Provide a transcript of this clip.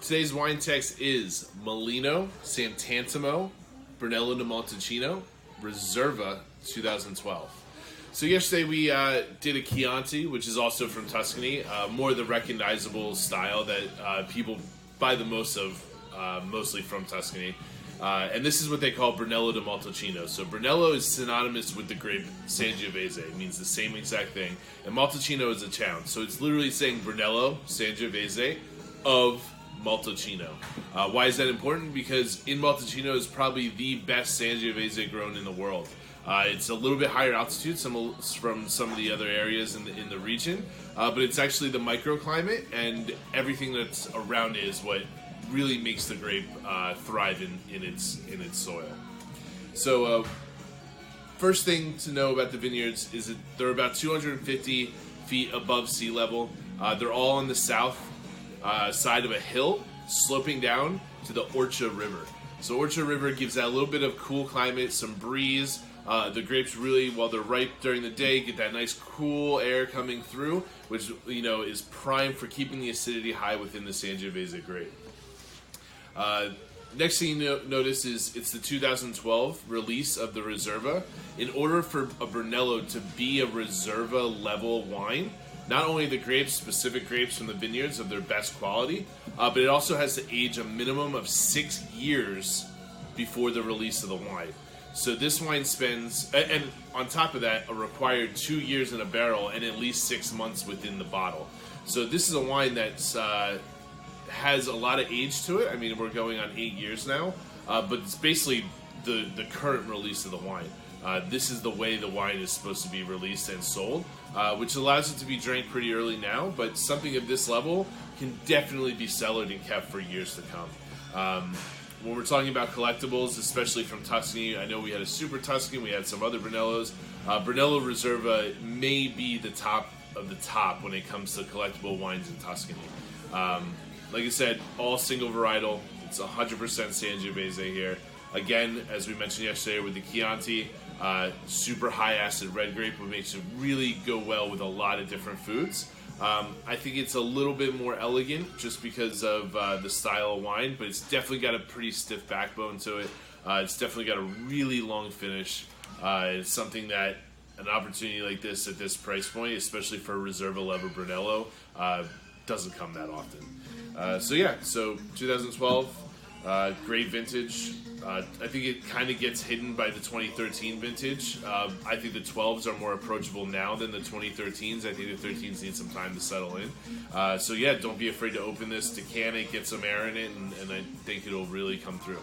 Today's wine text is Molino Sant'antimo Brunello Di Montalcino Riserva 2012. So yesterday we did a Chianti, which is also from Tuscany, more the recognizable style that people buy the most of, mostly from Tuscany. And this is what they call Brunello di Montalcino. So Brunello is synonymous with the grape Sangiovese. It means the same exact thing. And Montalcino is a town. So it's literally saying Brunello Sangiovese of Montalcino. Why is that important? Because in Montalcino is probably the best Sangiovese grown in the world. It's a little bit higher altitude from some of the other areas in the region, but it's actually the microclimate and everything that's around it is what really makes the grape thrive in its soil. So first thing to know about the vineyards is that they're about 250 feet above sea level. They're all on the south side of a hill sloping down to the Orcha River. So Orcha River gives that a little bit of cool climate, some breeze. The grapes really, while they're ripe during the day, get that nice cool air coming through, which is prime for keeping the acidity high within the Sangiovese grape. Next thing you notice is it's the 2012 release of the Riserva. In order for a Brunello to be a Riserva level wine, not only the grapes, specific grapes from the vineyards of their best quality, but it also has to age a minimum of 6 years before the release of the wine. So this wine spends, and on top of that, a required 2 years in a barrel and at least 6 months within the bottle. So this is a wine that's has a lot of age to it. I mean, we're going on 8 years now, but it's basically the current release of the wine. This is the way the wine is supposed to be released and sold, which allows it to be drank pretty early now, but something of this level can definitely be cellared and kept for years to come. When we're talking about collectibles, especially from Tuscany, I know we had a Super Tuscan, we had some other Brunellos. Brunello Riserva may be the top of the top when it comes to collectible wines in Tuscany. Like I said, all single varietal. It's 100% Sangiovese here. Again, as we mentioned yesterday with the Chianti, super high acid red grape, which makes it really go well with a lot of different foods. I think it's a little bit more elegant just because of the style of wine, but it's definitely got a pretty stiff backbone to it. It's definitely got a really long finish. It's something that an opportunity like this at this price point, especially for a Riserva level Brunello, doesn't come that often. So 2012, great vintage. I think it kind of gets hidden by the 2013 vintage. I think the 12s are more approachable now than the 2013s. I think the 13s need some time to settle in. Don't be afraid to open this, decant it, get some air in it, and I think it'll really come through.